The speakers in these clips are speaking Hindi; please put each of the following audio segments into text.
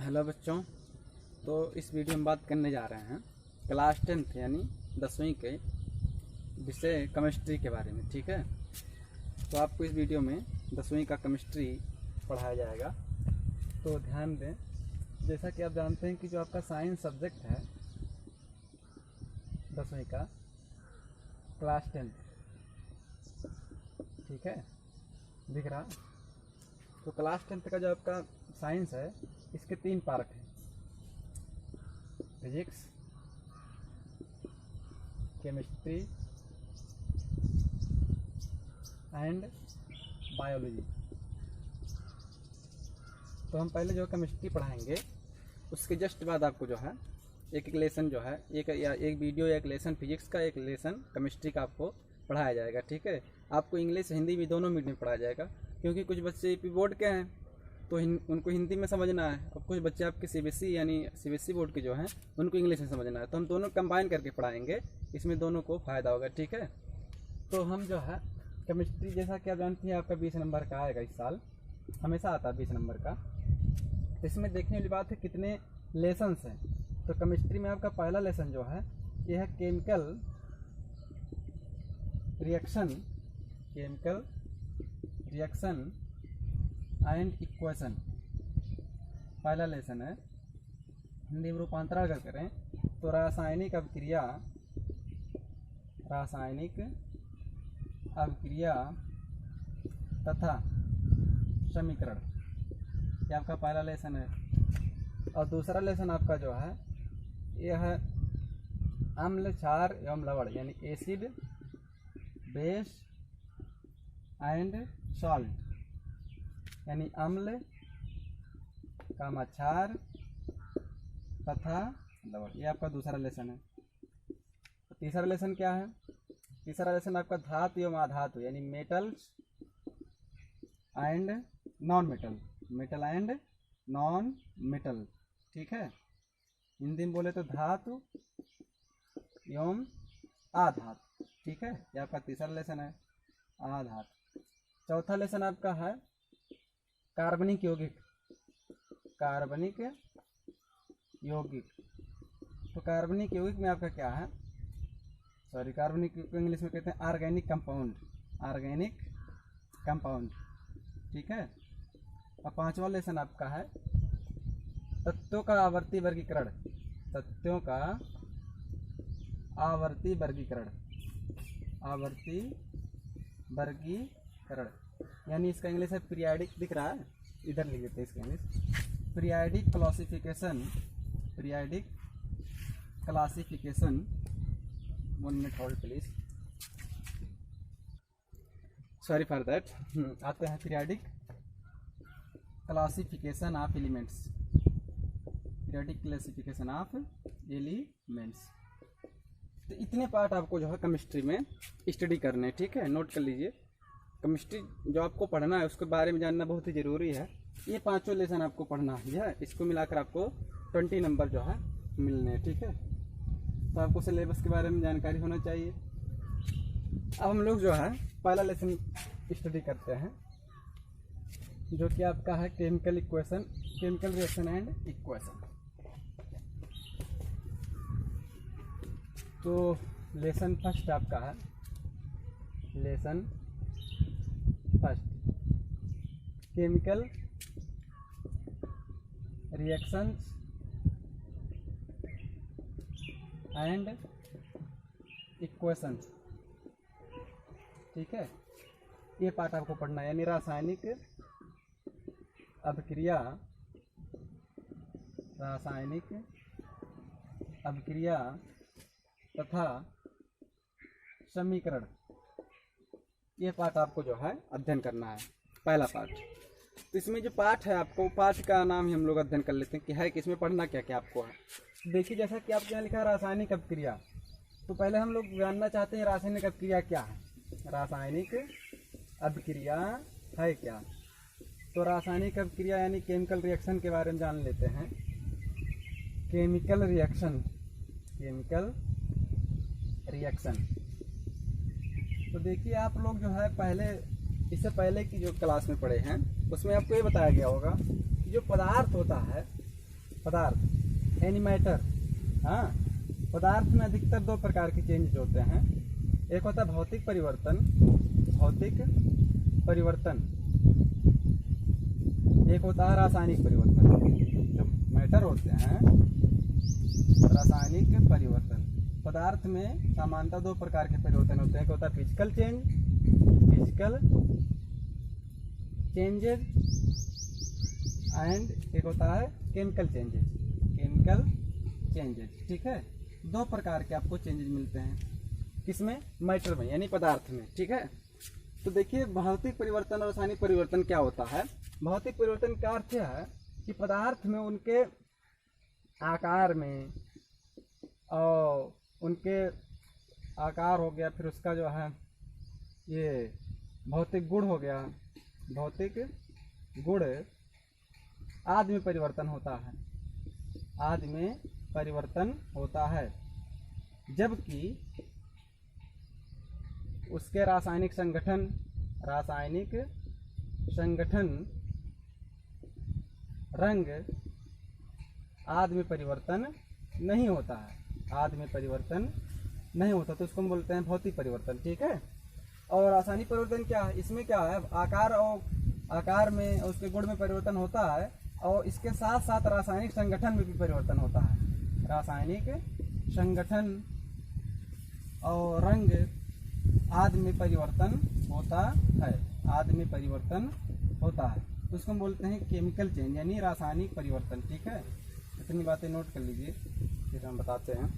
हेलो बच्चों। तो इस वीडियो में बात करने जा रहे हैं क्लास 10th यानी 10वीं के विषय केमिस्ट्री के बारे में। ठीक है, तो आपको इस वीडियो में 10वीं का केमिस्ट्री पढ़ाया जाएगा। तो ध्यान दें, जैसा कि आप जानते हैं कि जो आपका साइंस सब्जेक्ट है 10वीं का क्लास 10th, ठीक है, दिख रहा। तो क्लास 10th का जो आपका साइंस है इसके 3 पार्ट हैं, फिजिक्स, केमिस्ट्री एंड बायोलॉजी। तो हम पहले जो केमिस्ट्री पढ़ाएंगे उसके जस्ट बाद आपको जो है एक लेसन जो है एक वीडियो या एक लेसन फिजिक्स का, एक लेसन केमिस्ट्री का आपको पढ़ाया जाएगा। ठीक है, आपको इंग्लिश हिंदी भी दोनों मीडियम में पढ़ाया जाएगा, क्योंकि कुछ बच्चे यूपी बोर्ड के हैं तो उनको हिंदी में समझना है, और कुछ बच्चे आपके सीबीएसई यानी सीबीएसई बोर्ड के जो हैं उनको इंग्लिश में समझना है। तो हम दोनों कंबाइन करके पढ़ाएंगे, इसमें दोनों को फ़ायदा होगा। ठीक है, तो हम जो है केमिस्ट्री, जैसा कि आप जानती हैं आपका 20 नंबर का आएगा, इस साल हमेशा आता है 20 नंबर का। इसमें देखने वाली बात है कितने लेसन्स हैं। तो केमिस्ट्री में आपका पहला लेसन जो है यह है केमिकल रिएक्शन एंड इक्वेशन। पहला लेसन है, हिंदी में रूपांतरण अगर करें तो रासायनिक अभिक्रिया तथा समीकरण, ये आपका पहला लेसन है। और दूसरा लेसन आपका जो है यह है अम्ल, क्षार एवं लवण यानी एसिड, बेस एंड सॉल्ट, यानी अम्ल, क्षार तथा लवण, ये आपका दूसरा लेसन है। तो तीसरा लेसन क्या है? तीसरा लेसन आपका धातु एवं अधातु यानी मेटल्स एंड नॉन मेटल। ठीक है, हिंदी में बोले तो धातु एवं आधातु। ठीक है, ये आपका तीसरा लेसन है, आधातु। चौथा लेसन आपका है कार्बनिक यौगिक। तो कार्बनिक यौगिक में आपका क्या है, कार्बनिक को इंग्लिश में कहते हैं ऑर्गेनिक कंपाउंड। ठीक है, और पांचवा लेसन आपका है तत्वों का आवर्ती वर्गीकरण, यानी इसका इंग्लिश है पीरियाडिक, दिख रहा है, इधर लिख देते हैं इसका English, periodic classification. 1 minute hold please, sorry for that. आते हैं पीरियाडिक क्लासिफिकेशन ऑफ एलिमेंट्स। तो इतने पार्ट आपको जो है केमिस्ट्री में स्टडी करने हैं। ठीक है, नोट कर लीजिए। केमिस्ट्री जो आपको पढ़ना है उसके बारे में जानना बहुत ही ज़रूरी है। ये पांचों लेसन आपको पढ़ना है, इसको मिलाकर आपको 20 नंबर जो है मिलने हैं। ठीक है, तो आपको सिलेबस के बारे में जानकारी होना चाहिए। अब हम लोग जो है पहला लेसन स्टडी करते हैं, जो कि आपका है केमिकल रिएक्शन एंड इक्वेशन। तो लेसन फर्स्ट आपका है, केमिकल रिएक्शंस एंड इक्वेशंस। ठीक है, ये पार्ट आपको पढ़ना है, यानी रासायनिक अभिक्रिया तथा समीकरण, ये पार्ट आपको जो है अध्ययन करना है, पहला पार्ट। तो इसमें जो पार्ट है आपको, पार्ट का नाम ही हम लोग अध्ययन कर लेते हैं कि है कि इसमें पढ़ना क्या क्या आपको है। देखिए, जैसा कि आपके यहाँ लिखा है रासायनिक अभिक्रिया, तो पहले हम लोग जानना चाहते हैं रासायनिक अभिक्रिया क्या है। रासायनिक अभिक्रिया है क्या? तो रासायनिक अभिक्रिया यानी केमिकल रिएक्शन के बारे में जान लेते हैं। Chemical reaction. तो देखिए, आप लोग जो है पहले इससे पहले की जो क्लास में पढ़े हैं उसमें आपको ये बताया गया होगा कि जो पदार्थ होता है पदार्थ यानी मैटर। हाँ, पदार्थ में अधिकतर दो प्रकार के चेंज होते हैं। एक होता है भौतिक परिवर्तन, भौतिक परिवर्तन, एक होता है रासायनिक परिवर्तन। जो मैटर होते हैं, रासायनिक परिवर्तन। पदार्थ में सामान्यतः दो प्रकार के परिवर्तन होते हैं। एक होता है physical change, physical changes, and एक होता है केमिकल चेंजेज, केमिकल चेंजेज। ठीक है, दो प्रकार के आपको चेंजेज मिलते हैं। किसमें? मैटर में यानी पदार्थ में। ठीक है, तो देखिए भौतिक परिवर्तन और रासायनिक परिवर्तन क्या होता है। भौतिक परिवर्तन का अर्थ है कि पदार्थ में उनके आकार में और उनके आकार हो गया, फिर उसका जो है ये भौतिक गुण हो गया, भौतिक गुण आदि में परिवर्तन होता है, आदि में परिवर्तन होता है। जबकि उसके रासायनिक संगठन, रासायनिक संगठन, रंग आदि में परिवर्तन नहीं होता है, आदि में परिवर्तन नहीं होता, तो उसको हम बोलते हैं भौतिक परिवर्तन। ठीक है, और रासायनिक परिवर्तन क्या है? इसमें क्या है, आकार और आकार में उसके गुण में परिवर्तन होता है, और इसके साथ साथ रासायनिक संगठन में भी परिवर्तन होता है। रासायनिक संगठन और रंग आदि में परिवर्तन होता है, आदि में परिवर्तन होता है, तो उसको हम बोलते हैं केमिकल चेंज यानी रासायनिक परिवर्तन। ठीक है, इतनी बातें नोट कर लीजिए, फिर हम बताते हैं।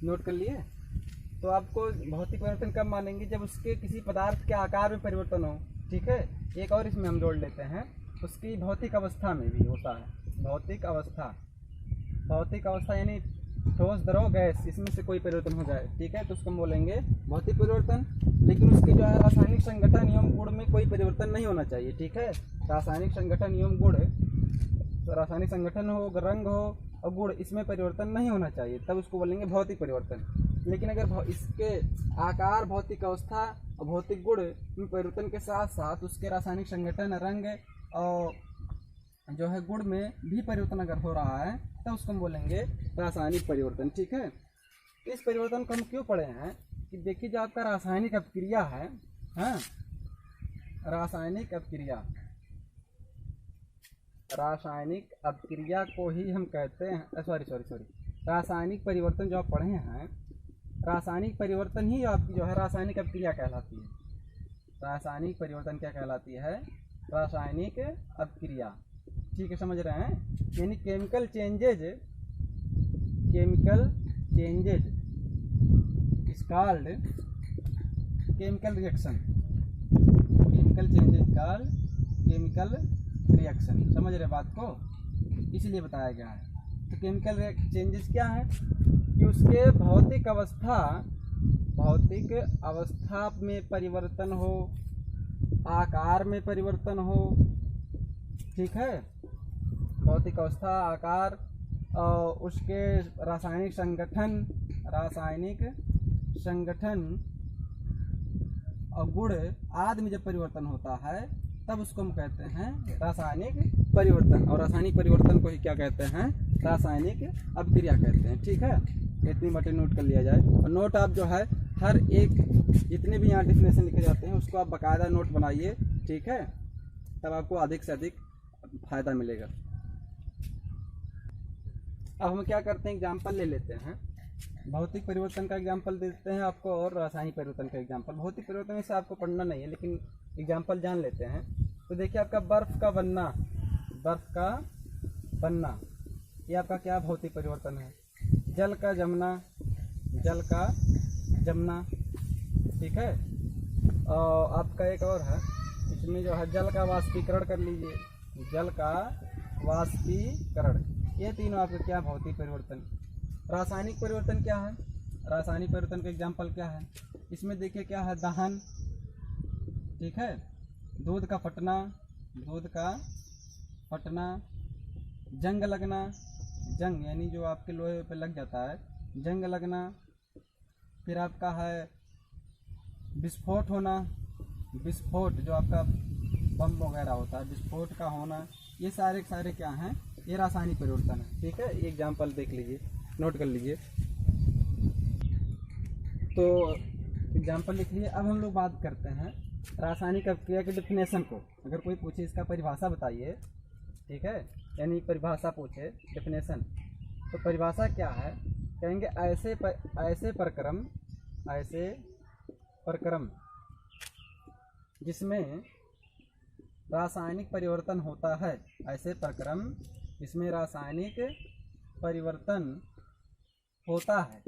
नोट कर लिए? तो आपको भौतिक परिवर्तन कब मानेंगे? जब उसके किसी पदार्थ के आकार में परिवर्तन हो। ठीक है, एक और इसमें हम जोड़ लेते हैं, उसकी भौतिक अवस्था में भी होता है। भौतिक अवस्था, भौतिक अवस्था यानी ठोस, द्रव, गैस, इसमें से कोई परिवर्तन हो जाए। ठीक है, तो उसको हम बोलेंगे भौतिक परिवर्तन। लेकिन उसके जो है रासायनिक संगठन एवं गुण में कोई परिवर्तन नहीं होना चाहिए। ठीक है, रासायनिक संगठन एवं गुण, रासायनिक संगठन हो, रंग हो और गुण, इसमें परिवर्तन नहीं होना चाहिए, तब उसको बोलेंगे भौतिक परिवर्तन। लेकिन अगर इसके आकार, भौतिक अवस्था और भौतिक गुण में परिवर्तन के साथ साथ उसके रासायनिक संगठन, रंग और जो है गुण में भी परिवर्तन अगर हो रहा है, तब उसको हम बोलेंगे रासायनिक परिवर्तन। ठीक है, इस परिवर्तन को हम क्यों पढ़े हैं कि देखिए जो आपका रासायनिक अपक्रिया है, हाँ, रासायनिक अपक्रिया, रासायनिक अपक्रिया को ही हम कहते हैं, सॉरी रासायनिक परिवर्तन जो आप पढ़े हैं, रासायनिक परिवर्तन ही आपकी जो है रासायनिक अपक्रिया कहलाती है। रासायनिक परिवर्तन क्या कहलाती है? रासायनिक अपक्रिया। ठीक है, समझ रहे हैं? यानी chemical changes, chemical changes is called chemical reaction, chemical changes called chemical reaction. समझ रहे बात को? इसलिए बताया गया है। तो केमिकल चेंजेस क्या है कि उसके भौतिक अवस्था में परिवर्तन हो, आकार में परिवर्तन हो। ठीक है, भौतिक अवस्था, आकार और उसके रासायनिक संगठन और गुण आदि में जब परिवर्तन होता है, तब उसको हम कहते हैं रासायनिक परिवर्तन। और रासायनिक परिवर्तन को ही क्या कहते हैं? रासायनिक अपक्रिया कहते हैं। ठीक है, इतनी बातें नोट कर लिया जाए। और नोट आप जो है हर एक, जितने भी यहाँ डेफिनेशन लिखे जाते हैं उसको आप बाकायदा नोट बनाइए। ठीक है, तब आपको अधिक से अधिक फायदा मिलेगा। अब हम क्या करते हैं, एग्जाम्पल ले लेते हैं। भौतिक परिवर्तन का एग्जाम्पल देते हैं आपको और रासायनिक परिवर्तन का एग्जाम्पल। भौतिक परिवर्तन से आपको पढ़ना नहीं है, लेकिन एग्जाम्पल जान लेते हैं। तो देखिए आपका बर्फ़ का बनना, बर्फ़ का बनना, ये आपका क्या भौतिक परिवर्तन है? जल का जमना, जल का जमना। ठीक है, और आपका एक और है, इसमें जो है जल का वाष्पीकरण कर लीजिए, जल का वाष्पीकरण। ये तीनों आपके क्या भौतिक परिवर्तन। रासायनिक परिवर्तन क्या है? रासायनिक परिवर्तन का एग्जाम्पल क्या है? इसमें देखिए क्या है, दहन। ठीक है, दूध का फटना, दूध का फटना, जंग लगना, जंग यानी जो आपके लोहे पे लग जाता है, जंग लगना। फिर आपका है विस्फोट होना, विस्फोट जो आपका बम वगैरह होता है, विस्फोट का होना, ये सारे सारे क्या हैं, ये रासायनिक परिवर्तन है। ठीक है, एग्जाम्पल देख लीजिए, नोट कर लीजिए। तो एग्जाम्पल लिख लिए। अब हम लोग बात करते हैं रासायनिक अभिक्रिया के डेफिनेशन को। अगर कोई पूछे इसका परिभाषा बताइए, ठीक है, यानी परिभाषा पूछे, डेफिनेशन, तो परिभाषा क्या है, कहेंगे ऐसे प्रक्रम जिसमें रासायनिक परिवर्तन होता है, ऐसे प्रक्रम जिसमें रासायनिक परिवर्तन होता है,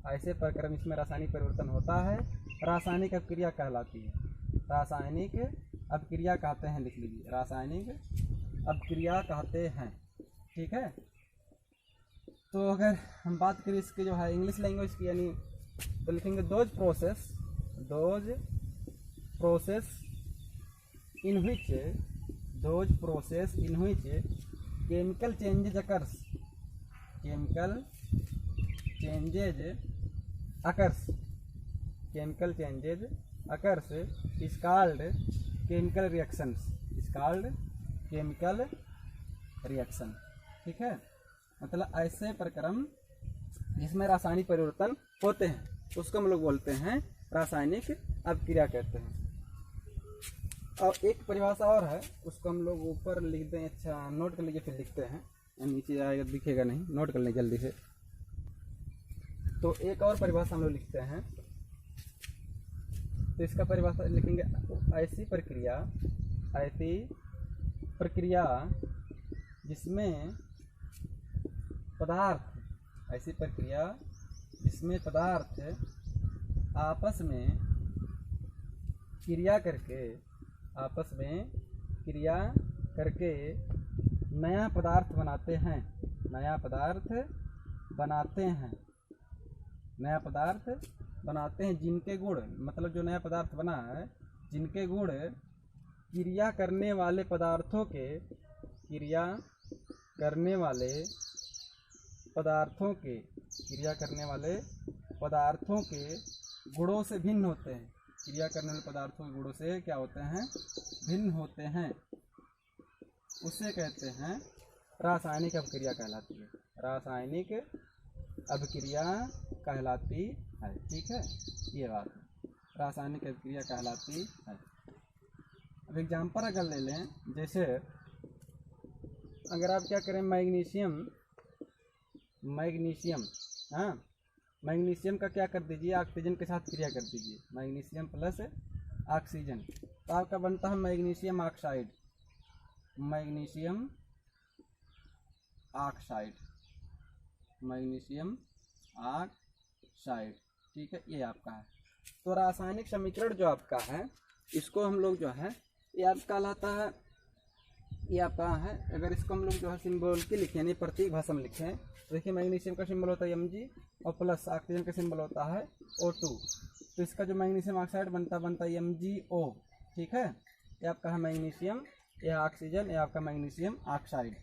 ऐसे प्रक्रम इसमें रासायनिक परिवर्तन होता है, रासायनिक अभिक्रिया कहलाती है। रासायनिक अभिक्रिया कहते हैं, लिख लीजिए, रासायनिक अभिक्रिया कहते हैं। ठीक है, तो अगर हम बात करें इसके जो है इंग्लिश लैंग्वेज की, यानी तो लिखेंगे those process in which chemical changes occurs is called chemical reaction. ठीक है, मतलब ऐसे प्रक्रम जिसमें रासायनिक परिवर्तन होते हैं उसको हम लोग बोलते हैं रासायनिक अभिक्रिया कहते हैं। और एक परिभाषा और है, उसको हम लोग ऊपर लिख दें, अच्छा नोट कर लीजिए, फिर लिखते हैं, नीचे आएगा दिखेगा नहीं, नोट कर लें जल्दी से। तो एक और परिभाषा हम लोग लिखते हैं, तो इसका परिभाषा लिखेंगे ऐसी प्रक्रिया जिसमें पदार्थ आपस में क्रिया करके नया पदार्थ बनाते हैं जिनके गुण, मतलब जो नया पदार्थ बना है, जिनके गुण क्रिया करने वाले पदार्थों के गुणों से भिन्न होते हैं। क्रिया करने वाले पदार्थों के गुणों से क्या होते हैं, भिन्न होते हैं, उसे कहते हैं रासायनिक अभिक्रिया कहलाती है। रासायनिक अभिक्रिया कहलाती है। ठीक है, ये बात है, रासायनिक अभिक्रिया कहलाती है। अब एग्जाम्पल अगर ले लें, जैसे अगर आप क्या करें, मैग्नीशियम का क्या कर दीजिए, ऑक्सीजन के साथ क्रिया कर दीजिए, मैग्नीशियम प्लस ऑक्सीजन, तो आपका बनता है मैग्नीशियम ऑक्साइड। ठीक है, ये आपका है। तो रासायनिक समीकरण जो आपका है, इसको हम लोग जो है, ये आपका कहलाता है, ये आपका है, अगर इसको हम लोग जो है सिंबल की लिखें, यानी प्रतीक भाषा में लिखें, तो देखिए मैग्नीशियम का सिंबल होता है Mg और प्लस ऑक्सीजन का सिंबल होता है O2। तो इसका जो मैग्नीशियम ऑक्साइड बनता है MgO। ठीक है, ये आपका है मैग्नीशियम, यह ऑक्सीजन, ये आपका मैग्नीशियम ऑक्साइड।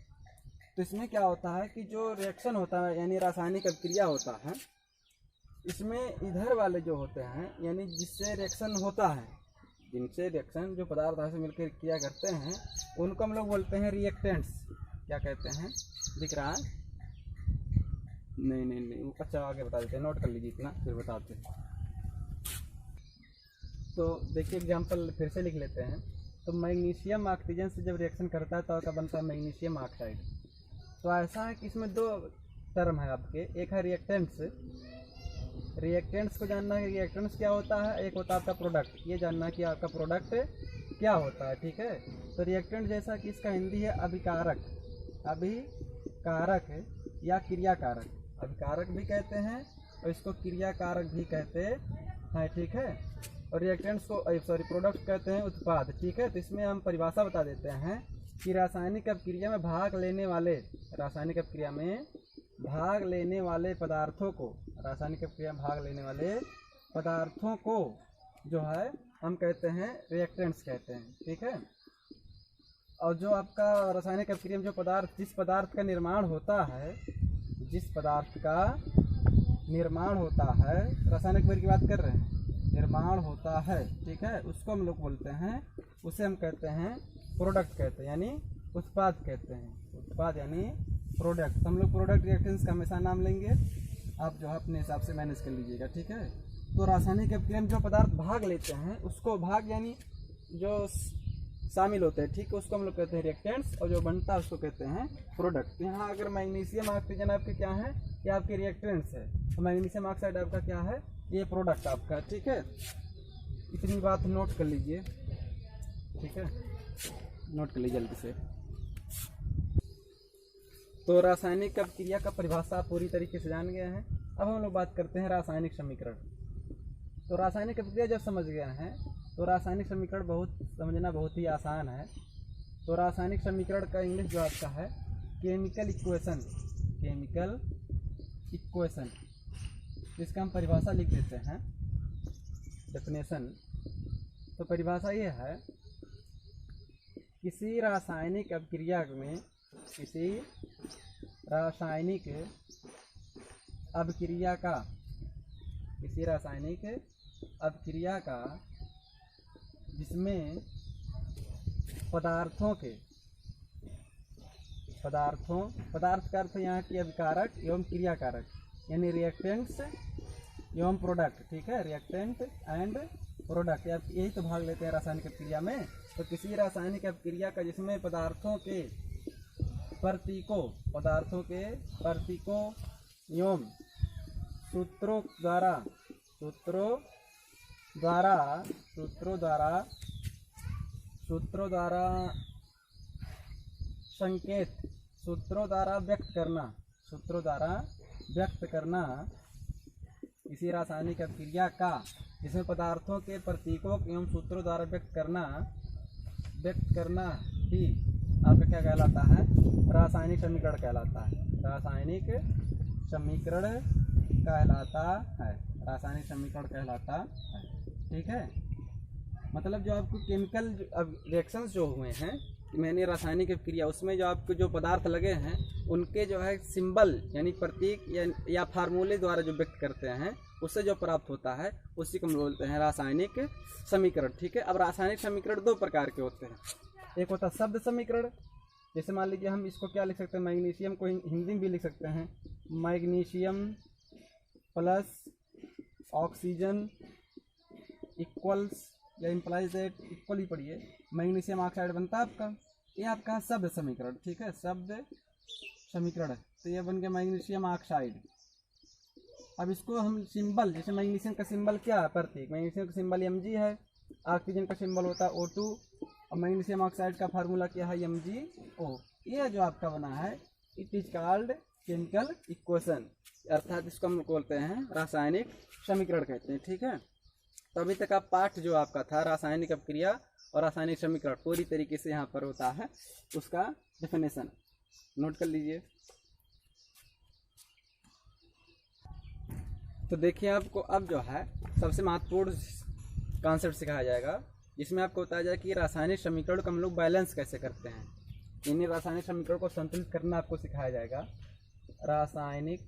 तो इसमें क्या होता है कि जो रिएक्शन होता है, यानी रासायनिक अभिक्रिया होता है, इसमें इधर वाले जो होते हैं, यानी जिससे रिएक्शन होता है, जिनसे रिएक्शन जो पदार्थ से मिलकर क्रिया करते हैं, उनको हम लोग बोलते हैं रिएक्टेंट्स। क्या कहते हैं, दिख रहा है? नहीं, अच्छा आगे बता देते हैं, नोट कर लीजिए इतना, फिर बताते हैं। तो देखिए एग्जांपल फिर से लिख लेते हैं। तो मैग्नीशियम ऑक्सीजन से जब रिएक्शन करता है तो क्या बनता है, मैग्नीशियम ऑक्साइड। तो ऐसा है कि इसमें दो टर्म है आपके, एक है रिएक्टेंट्स को जानना है, रिएक्टेंट्स क्या होता है, एक होता है आपका प्रोडक्ट, ये जानना है कि आपका प्रोडक्ट क्या होता है। ठीक है, तो रिएक्टेंट जैसा कि इसका हिंदी है अभिकारक या क्रियाकारक, अभिकारक भी कहते हैं और इसको क्रियाकारक भी कहते हैं। ठीक है, और रिएक्टेंट्स को प्रोडक्ट कहते हैं उत्पाद। ठीक है, तो इसमें हम परिभाषा बता देते हैं कि रासायनिक अभिक्रिया में भाग लेने वाले पदार्थों को जो है हम कहते हैं रिएक्टेंट्स कहते हैं। ठीक है, और जो आपका रासायनिक अभिक्रिया में जिस पदार्थ का निर्माण होता है, रासायनिक अभिक्रिया की बात कर रहे हैं, निर्माण होता है, ठीक है, उसको हम लोग बोलते हैं उसे हम कहते हैं प्रोडक्ट कहते हैं, यानी उत्पाद कहते हैं। उत्पाद यानी प्रोडक्ट। तो हम लोग प्रोडक्ट रिएक्टेंट्स का हमेशा नाम लेंगे, आप जो है अपने हिसाब से मैनेज कर लीजिएगा, ठीक है। तो रासायनिक अभिक्रिया में जो पदार्थ भाग लेते हैं उसको भाग यानी जो शामिल होते हैं, ठीक है, उसको हम लोग कहते हैं रिएक्टेंट्स, और जो बनता है उसको कहते हैं प्रोडक्ट। यहाँ अगर मैग्नीशियम ऑक्सीजन आपके क्या है, ये आपके रिएक्टेंट्स है, तो मैग्नीशियम ऑक्साइड आपका क्या है, ये प्रोडक्ट आपका, ठीक है। इतनी बात नोट कर लीजिए, ठीक है, नोट कर लीजिए जल्दी से। तो रासायनिक अभिक्रिया का परिभाषा पूरी तरीके से जान गए हैं। अब हम लोग बात करते हैं रासायनिक समीकरण। तो रासायनिक अभिक्रिया जब समझ गए हैं तो रासायनिक समीकरण समझना बहुत ही आसान है। तो रासायनिक समीकरण का इंग्लिश जो आपका है केमिकल इक्वेशन, केमिकल इक्वेशन, इसका हम परिभाषा लिख देते हैं, डेफिनेशन। तो परिभाषा ये है, किसी रासायनिक अभिक्रिया में, किसी रासायनिक अभिक्रिया का, किसी रासायनिक अभिक्रिया का जिसमें पदार्थों के, पदार्थ का अर्थ यहाँ की अभिकारक एवं क्रियाकारक, यानी रिएक्टेंट्स एवं प्रोडक्ट, ठीक है, रिएक्टेंट एंड प्रोडक्ट, यही तो भाग लेते हैं रासायनिक अभिक्रिया में। तो किसी रासायनिक अभिक्रिया का जिसमें पदार्थों के प्रतीकों एवं सूत्रों द्वारा संकेत, सूत्रों द्वारा व्यक्त करना किसी रासायनिक अभिक्रिया का जिसमें पदार्थों के प्रतीकों एवं सूत्रों द्वारा व्यक्त करना ही आपका क्या कहलाता है, रासायनिक समीकरण कहलाता है, रासायनिक समीकरण कहलाता है, रासायनिक समीकरण कहलाता है, ठीक है। मतलब जो आपको केमिकल रिएक्शंस जो हुए हैं, मैंने रासायनिक अभिक्रिया, उसमें जो आपको जो पदार्थ लगे हैं उनके जो है सिंबल यानी प्रतीक या फार्मूले द्वारा जो व्यक्त करते हैं, उससे जो प्राप्त होता है उसी को हम बोलते हैं रासायनिक समीकरण, ठीक है। अब रासायनिक समीकरण दो प्रकार के होते हैं, एक होता है शब्द समीकरण, जैसे मान लीजिए हम इसको क्या लिख सकते हैं, मैग्नीशियम को हिंदी में भी लिख सकते हैं, मैग्नीशियम प्लस ऑक्सीजन इक्वल्स या इम्प्लाइज दैट, इक्वल ही पढ़िए, मैग्नीशियम ऑक्साइड बनता है आपका, ये आपका है शब्द समीकरण, ठीक है, शब्द समीकरण। तो ये बन गया मैग्नीशियम ऑक्साइड। अब इसको हम सिंबल, जैसे मैग्नीशियम का सिंबल क्या है, प्रतीक, मैग्नीशियम का सिंबल Mg है, ऑक्सीजन का सिंबल होता है O2, और मैग्नीशियम ऑक्साइड का फार्मूला क्या है, MgO। ये जो आपका बना है it is called chemical equation, अर्थात इसको हम बोलते हैं रासायनिक समीकरण कहते हैं, ठीक है। तो अभी तक आप पाठ जो आपका था रासायनिक अभिक्रिया और रासायनिक समीकरण पूरी तरीके से यहाँ पर होता है, उसका डेफिनेशन नोट कर लीजिए। तो देखिए आपको अब जो है सबसे महत्वपूर्ण कॉन्सेप्ट सिखाया जाएगा, जिसमें आपको बताया जाए कि रासायनिक समीकरण को हम लोग बैलेंस कैसे करते हैं, यानी रासायनिक समीकरण को संतुलित करना आपको सिखाया जाएगा। रासायनिक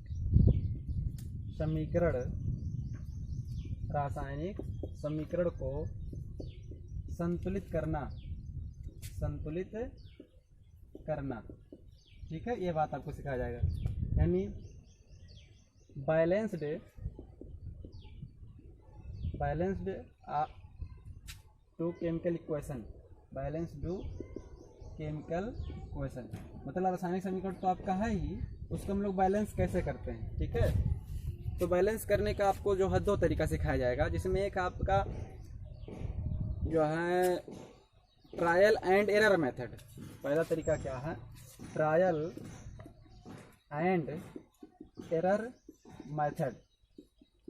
समीकरण को संतुलित करना, ठीक है, ये बात आपको सिखाया जाएगा, यानी बैलेंस्ड टू केमिकल इक्वेशन, मतलब रासायनिक समीकरण तो आपका है ही, उसको हम लोग बैलेंस कैसे करते हैं, ठीक है। तो बैलेंस करने का आपको जो है दो तरीका सिखाया जाएगा, जिसमें एक आपका जो है ट्रायल एंड एरर मेथड। पहला तरीका क्या है, trial and error method.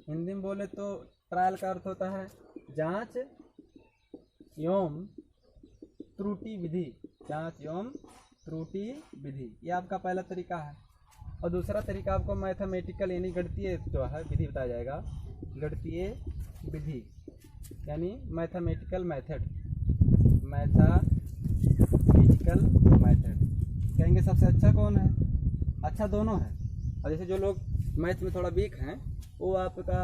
Hindi में बोले तो ट्रायल का अर्थ होता है जांच एवं त्रुटि विधि, ये आपका पहला तरीका है। और दूसरा तरीका आपको मैथमेटिकल यानी गणितीय जो है विधि बताया जाएगा, गणितीय विधि यानी मैथमेटिकल मेथड, कहेंगे सबसे अच्छा कौन है, अच्छा दोनों है। और जैसे जो लोग मैथ में थोड़ा वीक हैं वो आपका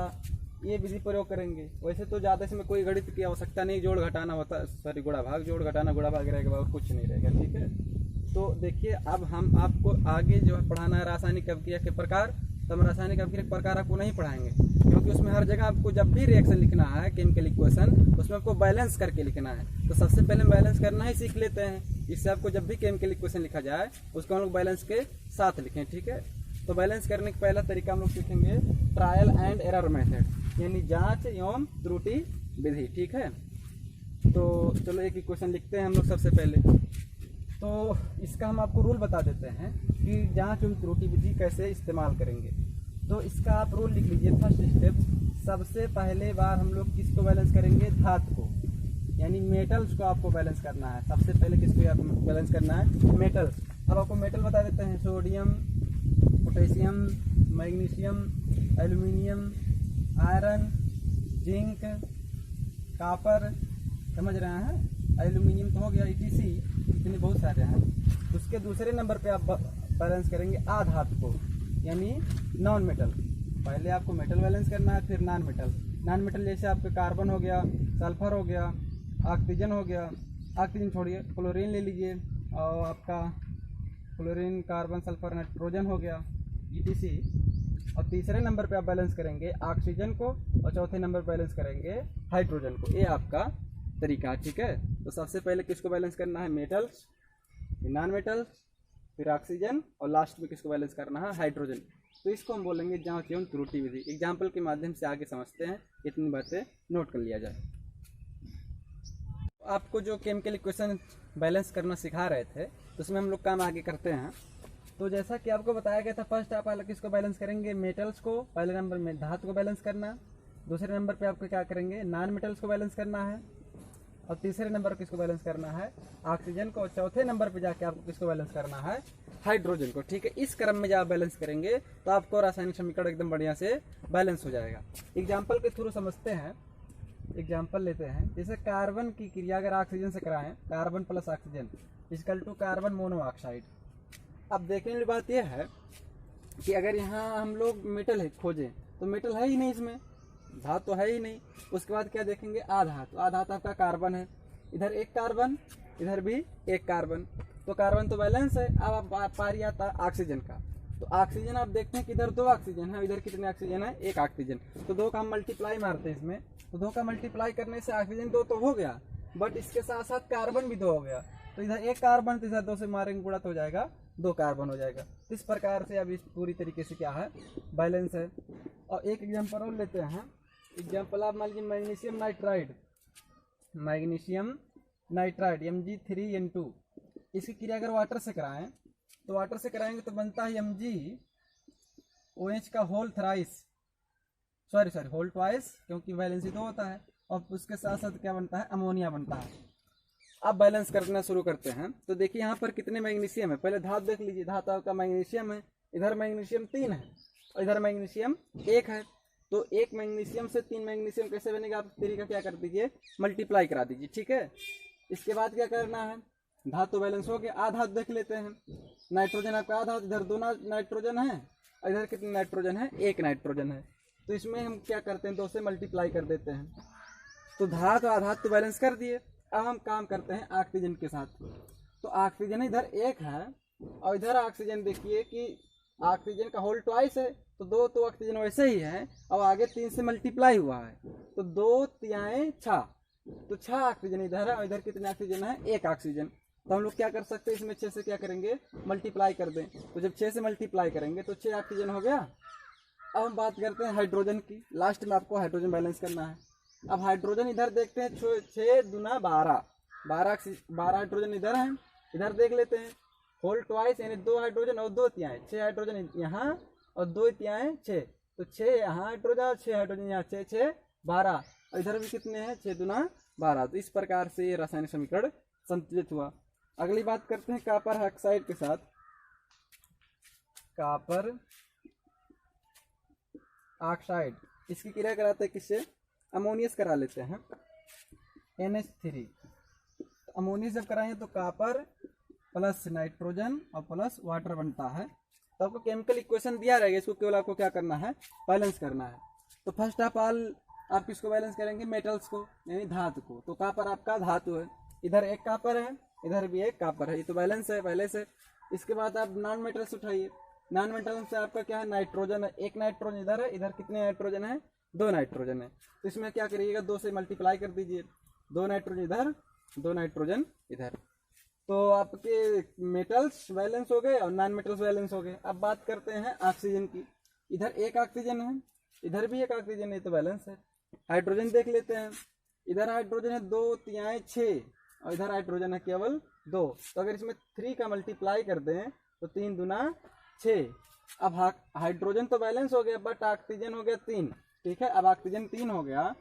ये विधि प्रयोग करेंगे। वैसे तो ज़्यादा इसमें कोई गणित की आवश्यकता नहीं, जोड़ घटाना होता, सॉरी गुणा भाग, जोड़ घटाना गुणा भाग रहेगा और कुछ नहीं रहेगा, ठीक है। तो देखिए अब हम आपको आगे जो है पढ़ाना है रासायनिक अभिक्रिया के प्रकार। तो हम रासायनिक अभिक्रिया के प्रकार आपको नहीं पढ़ाएंगे, क्योंकि उसमें हर जगह आपको जब भी रिएक्शन लिखना है केमिकल इक्वेशन, उसमें आपको बैलेंस करके लिखना है। तो सबसे पहले हम बैलेंस करना ही सीख लेते हैं, इससे आपको जब भी केमिकल इक्वेशन लिखा जाए उसको हम लोग बैलेंस के साथ लिखें, ठीक है। तो बैलेंस करने का पहला तरीका हम लोग सीखेंगे ट्रायल एंड एरर मेथड, यानी जांच एवं त्रुटि विधि, ठीक है। तो चलो एक इक्वेशन लिखते हैं हम लोग सबसे पहले। तो इसका हम आपको रूल बता देते हैं कि जांच एवं त्रुटि विधि कैसे इस्तेमाल करेंगे। तो इसका आप रूल लिख लीजिए। फर्स्ट स्टेप, सबसे पहले बार हम लोग किसको बैलेंस करेंगे? धातु को, यानी मेटल्स को आपको बैलेंस करना है। सबसे पहले किसको आपको बैलेंस करना है? मेटल्स। अब आपको मेटल बता देते हैं, sodium, potassium, magnesium, aluminium, iron, zinc, copper, समझ रहे हैं। एल्यूमिनियम तो हो गया, ETC, इतने बहुत सारे हैं। उसके दूसरे नंबर पे आप बैलेंस करेंगे आधातु को, यानी नॉन मेटल। पहले आपको मेटल बैलेंस करना है, फिर नॉन मेटल। नॉन मेटल जैसे आपके कार्बन हो गया, सल्फर हो गया, ऑक्सीजन हो गया, ऑक्सीजन छोड़िए, क्लोरीन ले लीजिए, और आपका क्लोरीन, कार्बन, सल्फर, नाइट्रोजन हो गया, ETC। और तीसरे नंबर पे आप बैलेंस करेंगे ऑक्सीजन को, और चौथे नंबर पे बैलेंस करेंगे हाइड्रोजन को। ये आपका तरीका, ठीक है। तो सबसे पहले किसको बैलेंस करना है? मेटल्स, फिर नॉन मेटल्स, फिर ऑक्सीजन, और लास्ट में किसको बैलेंस करना है? हाइड्रोजन। तो इसको हम बोलेंगे जांच एवं त्रुटि विधि। एग्जाम्पल के माध्यम से आगे समझते हैं, इतनी बातें नोट कर लिया जाए। आपको जो केमिकल इक्वेशन बैलेंस करना सिखा रहे थे, तो उसमें हम लोग काम आगे करते हैं। तो जैसा कि आपको बताया गया था, फर्स्ट आप किसको बैलेंस करेंगे? मेटल्स को। पहले नंबर में धातु को बैलेंस करना, दूसरे नंबर पे आपको क्या करेंगे? नॉन मेटल्स को बैलेंस करना है, और तीसरे नंबर पर किसको बैलेंस करना है? ऑक्सीजन को। और चौथे नंबर पे जाके आपको किसको बैलेंस करना है? हाइड्रोजन को, ठीक है। इस क्रम में जब आप बैलेंस करेंगे तो आपको रासायनिक समीकरण एकदम बढ़िया से बैलेंस हो जाएगा। एग्जाम्पल के थ्रू समझते हैं। एग्जाम्पल लेते हैं, जैसे कार्बन की क्रिया अगर ऑक्सीजन से कराएं, carbon plus oxygen equal to carbon monoxide. अब देखने वाली बात यह है कि अगर यहाँ हम लोग मेटल है खोजें, तो मेटल है ही नहीं, इसमें धातु तो है ही नहीं। उसके बाद क्या देखेंगे? आधातु। आधातु आपका कार्बन है, इधर एक कार्बन, इधर भी एक कार्बन, तो कार्बन तो बैलेंस है। अब पारी आता ऑक्सीजन का। तो ऑक्सीजन आप देखते हैं कि इधर 2 ऑक्सीजन है, इधर कितने ऑक्सीजन है? 1 ऑक्सीजन। तो 2 का हम मल्टीप्लाई मारते हैं इसमें, तो 2 का मल्टीप्लाई करने से ऑक्सीजन 2 तो हो गया, बट इसके साथ साथ कार्बन भी 2 हो गया। तो इधर 1 कार्बन, तो इधर 2 से मारेंगे गुणा तो हो जाएगा 2 कार्बन हो जाएगा। इस प्रकार से अब इस पूरी तरीके से क्या है? बैलेंस है। और एक एग्जाम्पल और लेते हैं। एग्जाम्पल आप मान लीजिए magnesium nitride, magnesium nitride Mg3N2। इसकी क्रिया अगर वाटर से कराएं, तो वाटर से कराएंगे तो बनता है MgOH का whole thrice, sorry whole twice, क्योंकि वैलेंसी 2 होता है। और उसके साथ साथ क्या बनता है? अमोनिया बनता है। अब बैलेंस करना शुरू करते हैं। तो देखिए यहाँ पर कितने मैग्नीशियम है, पहले धातु देख लीजिए। धातु आपका मैग्नीशियम है, इधर मैग्नीशियम 3 है, और इधर मैग्नीशियम 1 है। तो 1 मैग्नीशियम से 3 मैग्नीशियम कैसे बनेगा? आप तरीका क्या कर दीजिए? मल्टीप्लाई करा दीजिए, ठीक है। इसके बाद क्या करना है? धातु बैलेंस हो गया। आधातु देख लेते हैं। नाइट्रोजन आपका आधातु, इधर 2 नाइट्रोजन है, और इधर कितने नाइट्रोजन है? 1 नाइट्रोजन है। तो इसमें हम क्या करते हैं? 2 से मल्टीप्लाई कर देते हैं। तो धातु आधातु बैलेंस कर दिए। अब हम काम करते हैं ऑक्सीजन के साथ। तो ऑक्सीजन इधर 1 है, और इधर ऑक्सीजन देखिए कि ऑक्सीजन का होल ट्वाइस है, तो 2 तो ऑक्सीजन वैसे ही है, और आगे 3 से मल्टीप्लाई हुआ है, तो 2 तिहाई 6, तो 6 ऑक्सीजन इधर है, और इधर कितने ऑक्सीजन है? 1 ऑक्सीजन। तो हम लोग क्या कर सकते हैं? इसमें 6 से क्या करेंगे? मल्टीप्लाई कर दें। तो जब 6 से मल्टीप्लाई करेंगे तो 6 ऑक्सीजन हो गया। अब हम बात करते हैं हाइड्रोजन की। लास्ट में आपको हाइड्रोजन बैलेंस करना है। अब हाइड्रोजन इधर देखते हैं, 6 दूना 12, 12 हाइड्रोजन इधर है। इधर देख लेते हैं, होल ट्वाइस, यानी 2 हाइड्रोजन और 2 तिहाई, 6 हाइड्रोजन यहाँ और 2 तिहाई 6, तो 6 यहाँ हाइड्रोजन, 6 हाइड्रोजन यहाँ, 6 6 12, और इधर भी कितने हैं? 6 दूना 12। तो इस प्रकार से ये रासायनिक समीकरण संतुलित हुआ। अगली बात करते हैं कॉपर ऑक्साइड के साथ। कॉपर ऑक्साइड, इसकी क्रिया कराते हैं किससे? अमोनियस करा लेते हैं, NH3। अमोनियस जब कराएं तो कॉपर प्लस नाइट्रोजन और प्लस वाटर बनता है। तो आपको केमिकल इक्वेशन दिया रहेगा, इसको केवल आपको क्या करना है? बैलेंस करना है। तो फर्स्ट ऑफ ऑल आप किसको बैलेंस करेंगे, मेटल्स को, यानी धातु को। तो कॉपर आपका धातु है, इधर एक कॉपर है, इधर भी एक कॉपर है, ये तो बैलेंस है पहले से। इसके बाद आप नॉन मेटल्स उठाइए, नॉन मेटल्स से आपका क्या है, नाइट्रोजन है, एक नाइट्रोजन इधर है, इधर कितने नाइट्रोजन है, 2 नाइट्रोजन है। तो इसमें क्या करिएगा, 2 से मल्टीप्लाई कर दीजिए, 2 नाइट्रोजन इधर, 2 नाइट्रोजन इधर। तो आपके मेटल्स बैलेंस हो गए और नॉन मेटल्स बैलेंस हो गए। अब बात करते हैं ऑक्सीजन की, इधर एक ऑक्सीजन है, इधर भी एक ऑक्सीजन है, तो बैलेंस है। हाइड्रोजन देख लेते हैं, इधर हाइड्रोजन है 2 3 6 और इधर हाइड्रोजन है केवल 2। तो अगर इसमें 3 का मल्टीप्लाई कर दें तो 3 दूना 6। अब हाइड्रोजन तो बैलेंस हो गया, बट ऑक्सीजन हो गया 3, ठीक है। अब ऑक्सीजन 3 हो गया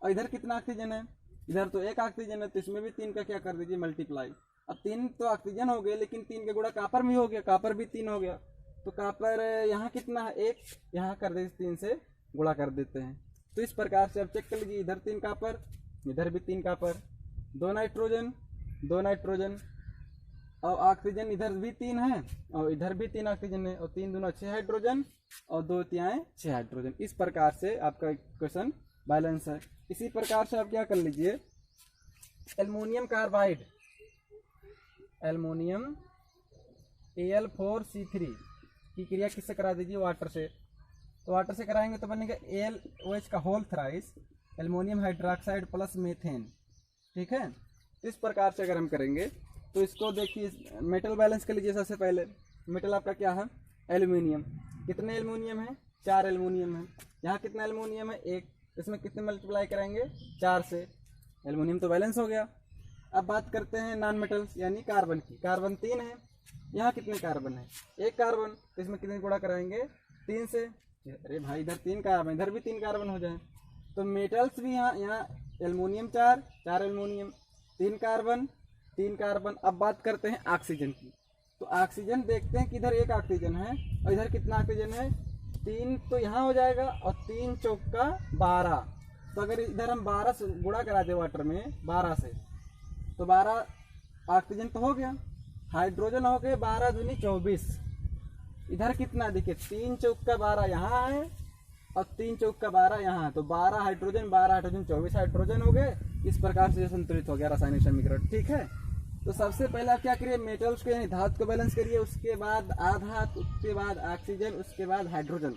और इधर कितना ऑक्सीजन है, इधर तो एक ऑक्सीजन है, तो इसमें भी 3 का क्या कर दीजिए, मल्टीप्लाई। अब 3 तो ऑक्सीजन हो गए, लेकिन 3 के गुणा कॉपर भी हो गया, कॉपर भी 3 हो गया। तो कॉपर यहाँ कितना है, 1, यहाँ कर देते 3 से गुणा कर देते हैं। तो इस प्रकार से अब चेक कर लीजिए, इधर 3 कॉपर, इधर भी 3 कॉपर, 2 नाइट्रोजन, 2 नाइट्रोजन और ऑक्सीजन इधर भी 3 है और इधर भी 3 ऑक्सीजन है, और 3 दूना 6 हाइड्रोजन और 2 3 6 हाइड्रोजन। इस प्रकार से आपका इक्वेशन बैलेंस है। इसी प्रकार से आप क्या कर लीजिए, एल्युमिनियम कार्बाइड, एल्युमिनियम Al4C3 की क्रिया किससे करा दीजिए, वाटर से। तो वाटर से कराएंगे तो बनेगा AlOH का whole thrice aluminium hydroxide plus methane, ठीक है। तो इस प्रकार से अगर हम करेंगे तो इसको देखिए, मेटल बैलेंस कर लीजिए। सबसे पहले मेटल आपका क्या है, एल्युमिनियम। कितने एल्युमिनियम है, 4 एल्युमिनियम है। यहाँ कितना एल्युमिनियम है, 1। इसमें कितने मल्टीप्लाई कराएंगे, 4 से। एल्युमिनियम तो बैलेंस हो गया। अब बात करते हैं नॉन मेटल्स यानी कार्बन की। कार्बन 3 है, यहाँ कितने कार्बन है, 1 कार्बन। तो इसमें कितने गुणा कराएंगे, 3 से। अरे भाई इधर 3 कार्बन, इधर भी 3 कार्बन हो जाए। तो मेटल्स भी यहाँ एल्युमिनियम 4 एल्युमिनियम, 3 कार्बन, 3 कार्बन। अब बात करते हैं ऑक्सीजन की। तो ऑक्सीजन देखते हैं कि इधर 1 ऑक्सीजन है और इधर कितना ऑक्सीजन है, 3। तो यहाँ हो जाएगा और 3 चौका 12। तो अगर इधर हम 12 से गुणा करा दें वाटर में 12 से, तो 12 ऑक्सीजन तो हो गया। हाइड्रोजन हो गए 12 दूनी 24। इधर कितना देखिए, 3 चौका 12 यहाँ है और 3 चौका 12 यहाँ है। तो 12 हाइड्रोजन 24 हाइड्रोजन हो गए। इस प्रकार से संतुलित हो गया रासायनिक समीकरण, ठीक है। तो सबसे पहले आप क्या करिए, मेटल्स को यानी धातु को बैलेंस करिए, उसके बाद आधात, उसके बाद ऑक्सीजन, उसके बाद हाइड्रोजन,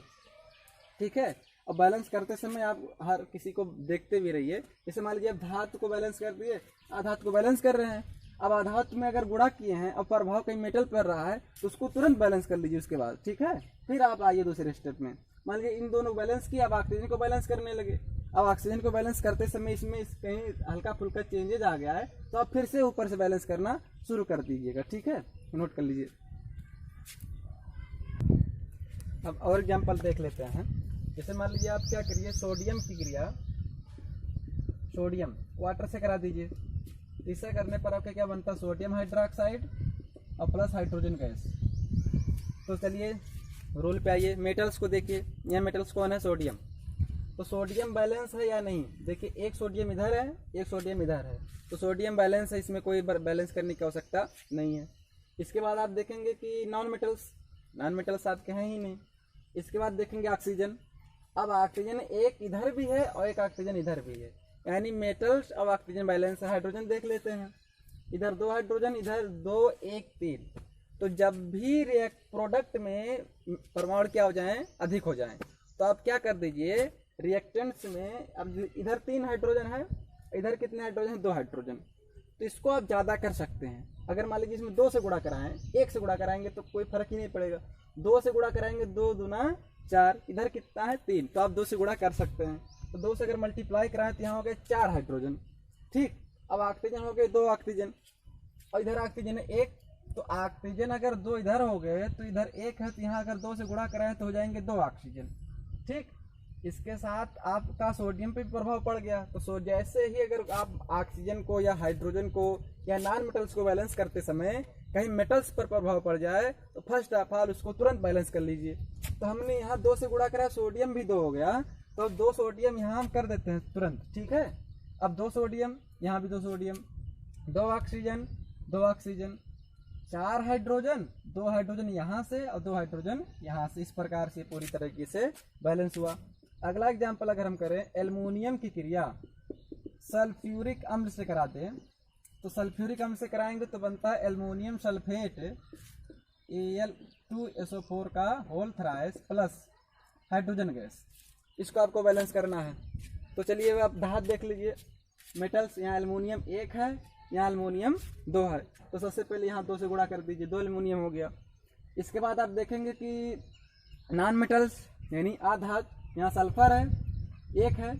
ठीक है। और बैलेंस करते समय आप हर किसी को देखते भी रहिए। जैसे मान लीजिए आप धातु को बैलेंस कर दिए, आधात को बैलेंस कर रहे हैं। अब आधात में अगर गुणा किए हैं और प्रभाव कहीं मेटल पर रहा है तो उसको तुरंत बैलेंस कर लीजिए उसके बाद, ठीक है। फिर आप आइए दूसरे स्टेप में। मान लीजिए इन दोनों को बैलेंस किया, अब ऑक्सीजन को बैलेंस करने लगे। अब ऑक्सीजन को बैलेंस करते समय इसमें कहीं हल्का फुल्का चेंजेज आ गया है, तो आप फिर से ऊपर से बैलेंस करना शुरू कर दीजिएगा, ठीक है। नोट कर लीजिए। अब और एग्जाम्पल देख लेते हैं। जैसे मान लीजिए आप क्या करिए, सोडियम की क्रिया, सोडियम वाटर से करा दीजिए। इससे करने पर आपका क्या बनता है, सोडियम हाइड्रोक्साइड और प्लस हाइड्रोजन गैस। तो चलिए रूल पे आइए, मेटल्स को देखिए। यह मेटल्स कौन है, सोडियम। तो सोडियम बैलेंस है या नहीं, देखिए एक सोडियम इधर है, एक सोडियम इधर है। तो सोडियम बैलेंस है, इसमें कोई बैलेंस करने की आवश्यकता नहीं है। इसके बाद आप देखेंगे कि नॉन मेटल्स आपके हैं ही नहीं। इसके बाद देखेंगे ऑक्सीजन। अब ऑक्सीजन एक इधर भी है और एक ऑक्सीजन इधर भी है, यानी मेटल्स और ऑक्सीजन बैलेंस है। हाइड्रोजन देख लेते हैं, इधर 2 हाइड्रोजन, इधर 2 1 3। तो जब भी प्रोडक्ट में परमाणु क्या हो जाए, अधिक हो जाए, तो आप क्या कर दीजिए, रिएक्टेंट्स में अब इधर 3 हाइड्रोजन है, इधर कितने हाइड्रोजन है, 2 हाइड्रोजन। तो इसको आप ज़्यादा कर सकते हैं। अगर मान लीजिए इसमें 2 से गुणा कराएं, 1 से गुणा कराएंगे तो कोई फर्क ही नहीं पड़ेगा। 2 से गुणा कराएंगे, 2 दूना 4, इधर कितना है 3, तो आप 2 से गुणा कर सकते हैं। तो 2 से अगर मल्टीप्लाई कराएं तो यहाँ हो गए 4 हाइड्रोजन, ठीक। अब ऑक्सीजन हो गए 2 ऑक्सीजन और इधर ऑक्सीजन है 1। तो ऑक्सीजन अगर 2 इधर हो गए तो इधर 1 है, तो यहाँ अगर 2 से गुणा कराएं तो हो जाएंगे 2 ऑक्सीजन, ठीक। इसके साथ आपका सोडियम पे भी प्रभाव पड़ गया। तो जैसे ही अगर आप ऑक्सीजन को या हाइड्रोजन को या नॉन मेटल्स को बैलेंस करते समय कहीं मेटल्स पर प्रभाव पड़ जाए तो फर्स्ट ऑफ ऑल उसको तुरंत बैलेंस कर लीजिए। तो हमने यहाँ 2 से गुणा करा, सोडियम भी 2 हो गया, तो अब 2 सोडियम यहाँ हम कर देते हैं तुरंत, ठीक है। अब 2 सोडियम, यहाँ भी 2 sodium, 2 oxygen, 2 oxygen, 4 hydrogen, 2 hydrogen यहाँ से और 2 हाइड्रोजन यहाँ से। इस प्रकार से पूरी तरीके से बैलेंस हुआ। अगला एग्जाम्पल अगर हम करें एल्युमिनियम की क्रिया सल्फ्यूरिक अम्ल से कराते हैं, तो सल्फ्यूरिक अम्ल से कराएंगे तो बनता है एल्युमिनियम सल्फेट Al2SO4 का whole thrice plus hydrogen gas. इसको आपको बैलेंस करना है। तो चलिए आप धातु देख लीजिए, मेटल्स, यहाँ एल्युमिनियम 1 है, यहाँ एल्युमिनियम 2 है, तो सबसे पहले यहाँ 2 से गुणा कर दीजिए, 2 एल्युमिनियम हो गया। इसके बाद आप देखेंगे कि नॉन मेटल्स यानी आधात, यहाँ सल्फर है 1 है,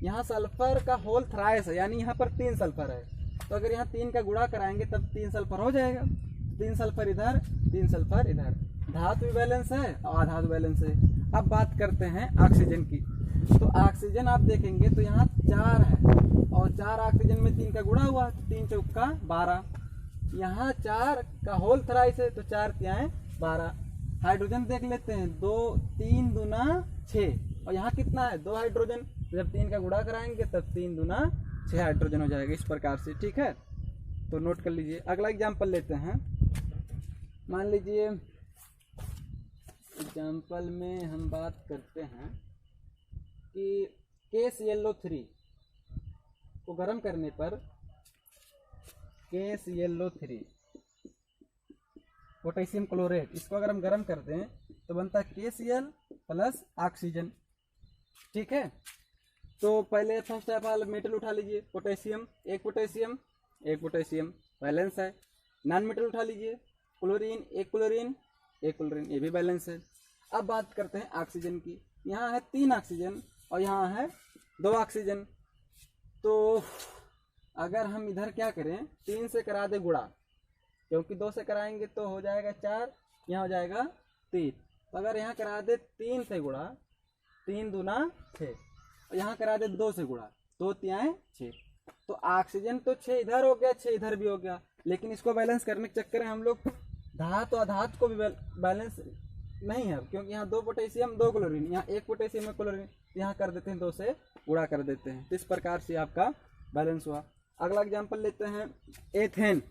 यहाँ सल्फर का होल थ्राइस है, यानी यहाँ पर 3 सल्फर है, तो अगर यहाँ 3 का गुणा कराएंगे तब 3 सल्फर हो जाएगा। 3 सल्फर इधर, 3 सल्फर इधर, धातु भी बैलेंस है और अधातु बैलेंस है। अब बात करते हैं ऑक्सीजन की। तो ऑक्सीजन आप देखेंगे तो यहाँ 4 है और 4 ऑक्सीजन में 3 का गुणा हुआ तो 3 चौका 12, यहाँ 4 का होल थ्राइस है तो 4 तिहाई 12। हाइड्रोजन देख लेते हैं, 2 3 दूना 6 और यहाँ कितना है 2 हाइड्रोजन, जब 3 का गुणा कराएंगे तब 3 दूना 6 हाइड्रोजन हो जाएगा, इस प्रकार से। ठीक है, तो नोट कर लीजिए। अगला एग्जाम्पल लेते हैं। मान लीजिए एग्जाम्पल में हम बात करते हैं कि KClO3 को गर्म करने पर KClO3 पोटेशियम क्लोरेट, इसको अगर हम गर्म करते हैं तो बनता है KCl प्लस ऑक्सीजन। ठीक है, तो पहले फर्स्ट ऑफ ऑल मेटल उठा लीजिए, पोटेशियम, एक पोटेशियम बैलेंस है। नॉन मेटल उठा लीजिए, क्लोरीन, एक क्लोरीन, ये भी बैलेंस है। अब बात करते हैं ऑक्सीजन की। यहाँ है 3 ऑक्सीजन और यहाँ है 2 ऑक्सीजन। तो अगर हम इधर क्या करें, 3 से करा दे गुणा, क्योंकि 2 से कराएंगे तो हो जाएगा 4, यहाँ हो जाएगा 3। तो अगर यहाँ करा दे 3 से गुणा, 3 दूना 6, और यहाँ करा दे 2 से गुणा, 2 तिहाई 6, तो ऑक्सीजन तो 6 इधर हो गया, 6 इधर भी हो गया। लेकिन इसको बैलेंस करने के चक्कर में हम लोग धातु अधातु को भी बैलेंस नहीं है, क्योंकि यहाँ 2 पोटेशियम 2 क्लोरीन, यहाँ 1 पोटेशियम में क्लोरीन, यहाँ कर देते हैं 2 से गुणा कर देते हैं, तो इस प्रकार से आपका बैलेंस हुआ। अगला एग्जाम्पल लेते हैं एथेन।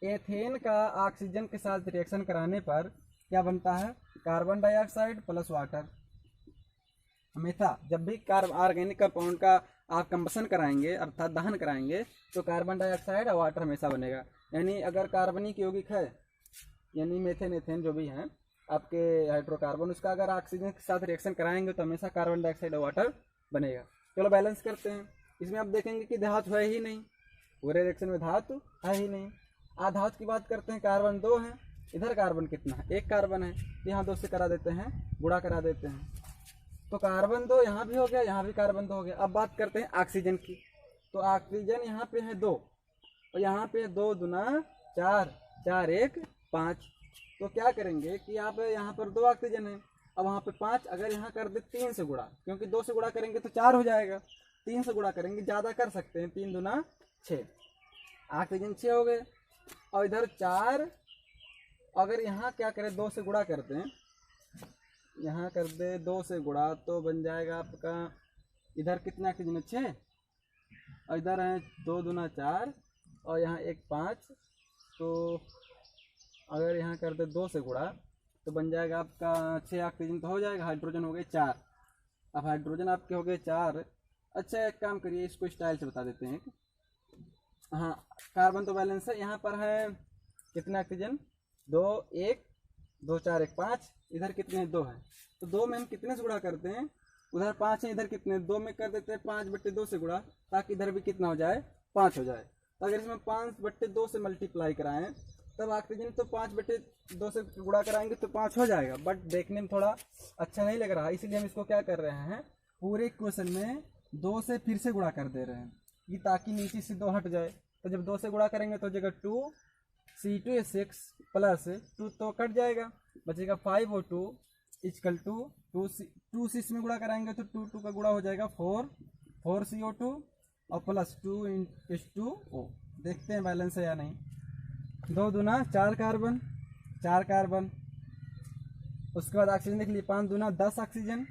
एथेन का ऑक्सीजन के साथ रिएक्शन कराने पर क्या बनता है, कार्बन डाइऑक्साइड प्लस वाटर। हमेशा जब भी ऑर्गेनिक कंपाउंड का आप कंबसन कराएंगे अर्थात दहन कराएंगे तो कार्बन डाइऑक्साइड और वाटर हमेशा बनेगा। यानी अगर कार्बनिक यौगिक है यानी मेथेन एथेन जो भी हैं आपके हाइड्रोकार्बन, उसका अगर ऑक्सीजन के साथ रिएक्शन कराएंगे तो हमेशा कार्बन डाइऑक्साइड और वाटर बनेगा। चलो बैलेंस करते हैं। इसमें आप देखेंगे कि धातु है ही नहीं, पूरे रिएक्शन में धातु है ही नहीं। आधातु की बात करते हैं, कार्बन 2 है, इधर कार्बन कितना है, 1 कार्बन है, यहाँ 2 से करा देते हैं, गुणा करा देते हैं, तो कार्बन 2 यहाँ भी हो गया, यहाँ भी कार्बन 2 हो गया। अब बात करते हैं ऑक्सीजन की। तो ऑक्सीजन यहाँ पे है 2 और यहाँ पे 2 दूना 4, 4 1 5। तो क्या करेंगे कि आप यहाँ पर 2 ऑक्सीजन है, अब वहाँ पे 5, अगर यहाँ कर दे 3 से गुणा, क्योंकि 2 से गुणा करेंगे तो 4 हो जाएगा, 3 से गुणा करेंगे, ज़्यादा कर सकते हैं, 3 दूना 6, ऑक्सीजन 6 हो गए। और इधर 4, अगर यहाँ क्या करें 2 से गुणा करते हैं, यहाँ कर दे 2 से गुणा तो बन जाएगा आपका, इधर कितना ऑक्सीजन है 6 और इधर है 2 दूना 4 और यहाँ 1 5, तो अगर यहाँ कर दे 2 से गुणा तो बन जाएगा आपका 6 ऑक्सीजन तो हो जाएगा, हाइड्रोजन हो गए 4। अब हाइड्रोजन आपके हो गए 4। अच्छा एक काम करिए, इसको स्टाइल से बता देते हैं। हाँ, कार्बन तो बैलेंस है, यहाँ पर है कितना ऑक्सीजन 2 1 2 4 1 5, इधर कितने 2 है, तो 2 में हम कितने से गुणा करते हैं, उधर 5 है, इधर कितने 2 में कर देते हैं 5/2 से गुणा, ताकि इधर भी कितना हो जाए 5 हो जाए। तो अगर इसमें 5/2 से मल्टीप्लाई कराएं तब ऑक्सीजन तो 5/2 से गुणा कराएंगे तो 5 हो जाएगा, बट देखने में थोड़ा अच्छा नहीं लग रहा, इसलिए हम इसको क्या कर रहे हैं, पूरे क्वेश्चन में 2 से फिर से गुणा कर दे रहे हैं, ये ताकि नीचे से 2 हट जाए। तो जब 2 से गुणा करेंगे तो जगह 2 C2H6 प्लस 2 तो कट जाएगा, बचेगा 5 और 2 इक्वल टू 2 से इसमें गुणा कराएंगे तो 2 का गुणा हो जाएगा 4 CO2 और प्लस 2 H2O। देखते हैं बैलेंस है या नहीं। 2 दूना 4 कार्बन, 4 कार्बन, उसके बाद ऑक्सीजन देख लीजिए, 5 दूना 10 ऑक्सीजन,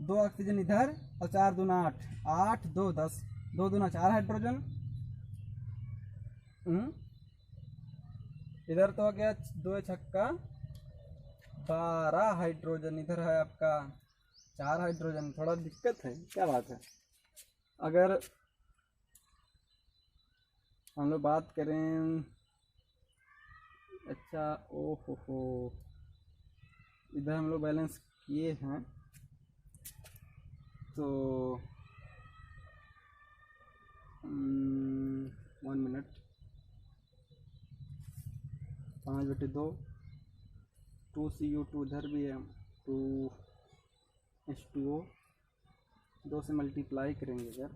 2 ऑक्सीजन इधर और 4 दूना 8, 8 2 10, 2 दूना 4 हाइड्रोजन, इधर तो हो गया 2 छक्का 12 हाइड्रोजन, इधर है आपका 4 हाइड्रोजन, थोड़ा दिक्कत है, क्या बात है। अगर हम लोग बात करें, अच्छा ओ हो, इधर हम लोग बैलेंस किए हैं, तो 1 मिनट, 5/2, 2CO2 इधर भी है, 2H2O, 2 से मल्टीप्लाई करेंगे इधर,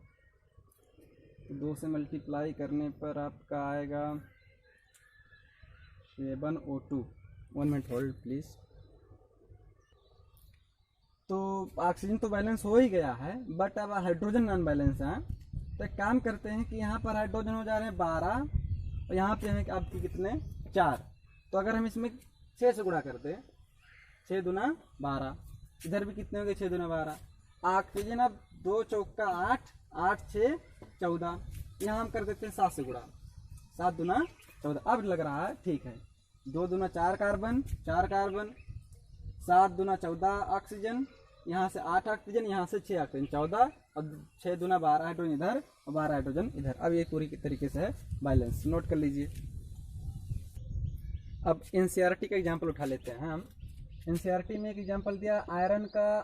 तो 2 से मल्टीप्लाई करने पर आपका आएगा 7O2। 1 minute hold please. तो ऑक्सीजन तो बैलेंस हो ही गया है, बट अब हाइड्रोजन नॉन बैलेंस है। तो एक काम करते हैं कि यहाँ पर हाइड्रोजन हो जा रहे हैं 12 और यहाँ पे हैं आपके कितने 4। तो अगर हम इसमें 6 से गुणा करते हैं, 6 दूना 12, इधर भी कितने हो गए 6 दूना 12। ऑक्सीजन अब 2 चौका 8, 8 6 14, यहाँ हम कर देते हैं 7 से गुणा, 7 दूना 14। अब लग रहा है ठीक है, 2 दूना 4 कार्बन, 4 कार्बन, 7 दूना 14 ऑक्सीजन, यहाँ से 8 ऑक्सीजन, यहाँ से 6 ऑक्सीजन, 14 और 6 दूना 12 हाइड्रोजन इधर और 12 हाइड्रोजन इधर। अब ये पूरी तरीके से है बैलेंस, नोट कर लीजिए। अब एनसीईआरटी का एग्जांपल उठा लेते हैं हम। एनसीईआरटी में एक एग्जांपल दिया, आयरन का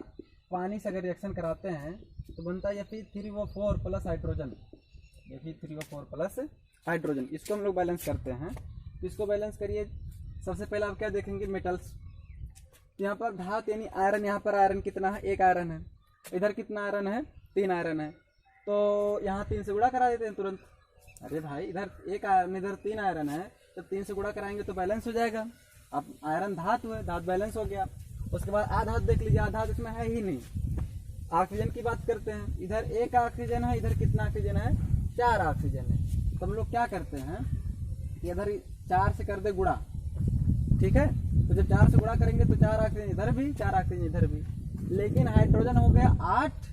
पानी से अगर रिएक्शन कराते हैं तो बनता है Fe3O4 plus hydrogen, Fe3O4 plus hydrogen. इसको हम लोग बैलेंस करते हैं। तो इसको बैलेंस करिए, सबसे पहले आप क्या देखेंगे, मेटल्स। यहाँ पर धातु यानी आयरन, यहाँ पर आयरन कितना है, 1 आयरन है, इधर कितना आयरन है, 3 आयरन है। तो यहाँ 3 से गुणा करा देते हैं तुरंत। अरे भाई इधर 1 आयरन, इधर 3 आयरन है, तो 3 से गुणा कराएंगे तो बैलेंस हो जाएगा। अब आयरन धातु है, धातु बैलेंस हो गया। उसके बाद आधातु देख लीजिए, आधातु इसमें है ही नहीं। ऑक्सीजन की बात करते हैं, इधर 1 ऑक्सीजन है, इधर कितना ऑक्सीजन है, 4 ऑक्सीजन है। तो हम लोग क्या करते हैं कि इधर 4 से कर दे गुणा, ठीक है। तो जब 4 से गुणा करेंगे तो 4 ऑक्सीजन इधर भी, 4 ऑक्सीजन इधर भी। लेकिन हाइड्रोजन हो गया 8,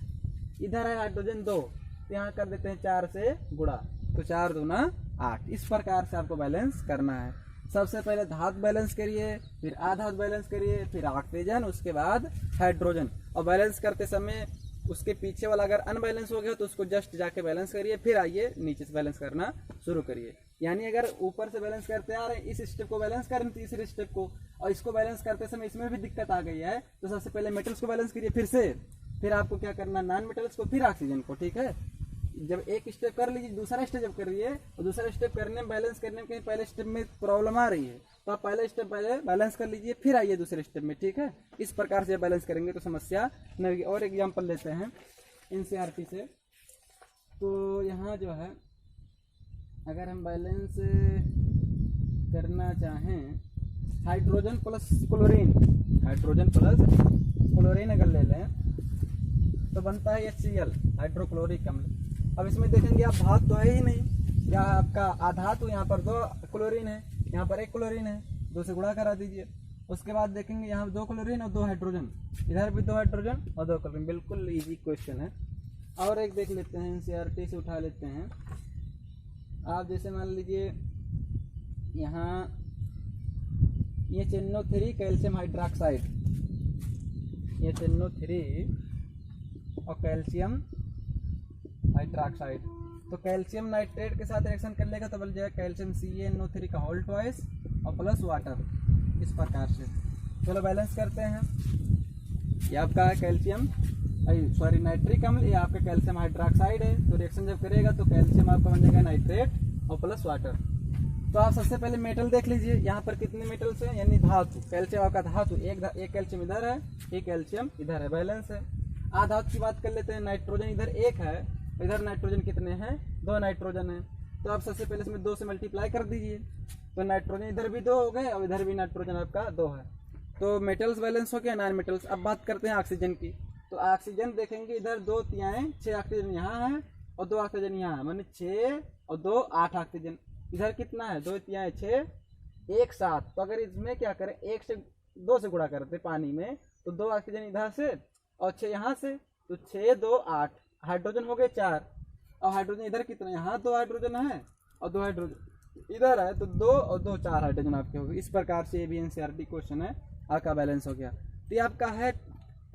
इधर है हाइड्रोजन 2, तो यहाँ कर देते हैं 4 से गुणा, तो 4 दूना 8। इस प्रकार से आपको बैलेंस करना है। सबसे पहले धातु बैलेंस करिए, फिर आधातु बैलेंस करिए, फिर ऑक्सीजन, उसके बाद हाइड्रोजन। और बैलेंस करते समय उसके पीछे वाला अगर अनबैलेंस हो गया तो उसको जस्ट जाके बैलेंस करिए, फिर आइए नीचे से बैलेंस करना शुरू करिए। यानी अगर ऊपर से बैलेंस करते आ रहे हैं, इस स्टेप को बैलेंस करें, तीसरे स्टेप को, और इसको बैलेंस करते समय इसमें भी दिक्कत आ गई है, तो सबसे पहले मेटल्स को बैलेंस करिए फिर आपको क्या करना, नॉन मेटल्स को, फिर ऑक्सीजन को, ठीक है। जब एक स्टेप कर लीजिए, दूसरा स्टेप जब करिए, और दूसरा स्टेप करने में बैलेंस करने में कहीं पहले स्टेप में प्रॉब्लम आ रही है, तो आप पहले स्टेप पहले बैलेंस कर लीजिए, फिर आइए दूसरे स्टेप में, ठीक है। इस प्रकार से बैलेंस करेंगे तो समस्या नहीं होगी। और एग्जाम्पल लेते हैं एनसीईआरटी से। तो यहाँ जो है, अगर हम बैलेंस करना चाहें, hydrogen plus chlorine, hydrogen plus chlorine अगर ले लें तो बनता है HCl, हाइड्रोक्लोरिक अम्ल। अब इसमें देखेंगे आप धातु तो है ही नहीं, या आपका आधातु, यहाँ पर 2 क्लोरीन है, यहाँ पर 1 क्लोरीन है, 2 से गुणा करा दीजिए। उसके बाद देखेंगे यहाँ 2 क्लोरीन और 2 हाइड्रोजन, इधर भी 2 हाइड्रोजन और 2 क्लोरीन। बिल्कुल इजी क्वेश्चन है। और एक देख लेते हैं, एनसीईआरटी से उठा लेते हैं। आप जैसे मान लीजिए यहाँ ये NO3 कैल्शियम हाइड्रोक्साइड, ये NO3 और कैल्शियम हाइड्रोक्साइड, तो कैल्शियम नाइट्रेट के साथ रिएक्शन कर लेगा तो बन जाएगा कैल्शियम CaNO3 का होल ट्वाइस और प्लस वाटर, इस प्रकार से। चलो बैलेंस करते हैं। ये आपका है कैल्शियम, सॉरी नाइट्रिक अम्ल, ये आपका कैल्शियम हाइड्रोक्साइड है। तो रिएक्शन जब करेगा तो कैल्शियम आपका बन जाएगा नाइट्रेट और प्लस वाटर। तो आप सबसे पहले मेटल देख लीजिए, यहाँ पर कितने मेटल्स हैं, यानी धातु। कैल्शियम आपका धातु, एक कैल्शियम इधर है, एक कैल्शियम इधर है, बैलेंस है। आधातु की बात कर लेते हैं, नाइट्रोजन इधर 1 है, इधर नाइट्रोजन कितने हैं, 2 नाइट्रोजन है। तो आप सबसे पहले इसमें 2 से मल्टीप्लाई कर दीजिए, तो नाइट्रोजन इधर भी 2 हो गए और इधर भी नाइट्रोजन आपका 2 है। तो मेटल्स बैलेंस हो गया, नॉन मेटल्स। अब बात करते हैं ऑक्सीजन की। तो ऑक्सीजन देखेंगे, इधर 2 तिहाई 6 ऑक्सीजन यहाँ है और 2 ऑक्सीजन यहाँ है, माने 6 और 2 8 ऑक्सीजन। इधर कितना है, 2 तिहाई 6, 1 7। तो अगर इसमें क्या करें, 1 से 2 से गुणा करते पानी में, तो 2 ऑक्सीजन इधर से और 6 यहाँ से, तो 6 2 8, हाइड्रोजन हो गए 4। और हाइड्रोजन इधर कितना, यहाँ 2 हाइड्रोजन है और 2 हाइड्रोजन इधर है, तो 2 और 2 4 हाइड्रोजन आपके हो गए। इस प्रकार से ये भी एनसीईआरटी क्वेश्चन है, आपका बैलेंस हो गया। तो ये आपका है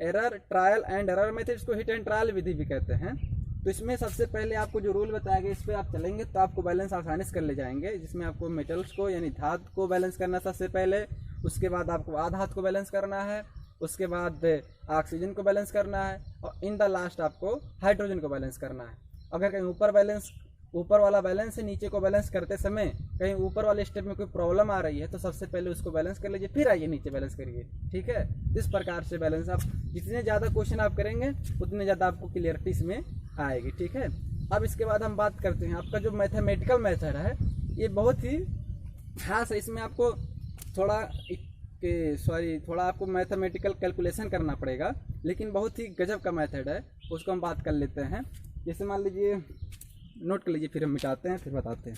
error trial and error method, इसको हिट एंड ट्रायल विधि भी कहते हैं। तो इसमें सबसे पहले आपको जो रूल बताया गया इस पर आप चलेंगे तो आपको बैलेंस आसानी से कर ले जाएंगे, जिसमें आपको मेटल्स को यानी धातु को बैलेंस करना सबसे पहले, उसके बाद आपको आधातु को बैलेंस करना है, उसके बाद ऑक्सीजन को बैलेंस करना है, और इन द लास्ट आपको हाइड्रोजन को बैलेंस करना है। अगर कहीं ऊपर वाला बैलेंस से नीचे को बैलेंस करते समय कहीं ऊपर वाले स्टेप में कोई प्रॉब्लम आ रही है तो सबसे पहले उसको बैलेंस कर लीजिए, फिर आइए नीचे बैलेंस करिए, ठीक है। इस प्रकार से बैलेंस आप जितने ज़्यादा क्वेश्चन आप करेंगे उतने ज़्यादा आपको क्लियरिटी इसमें आएगी, ठीक है। अब इसके बाद हम बात करते हैं आपका जो मैथमेटिकल मेथड है, ये बहुत ही खास है। इसमें आपको थोड़ा आपको मैथमेटिकल कैलकुलेशन करना पड़ेगा, लेकिन बहुत ही गजब का मेथड है, उसको हम बात कर लेते हैं। जैसे मान लीजिए, नोट कर लीजिए, फिर हम मिटाते हैं, फिर बताते हैं।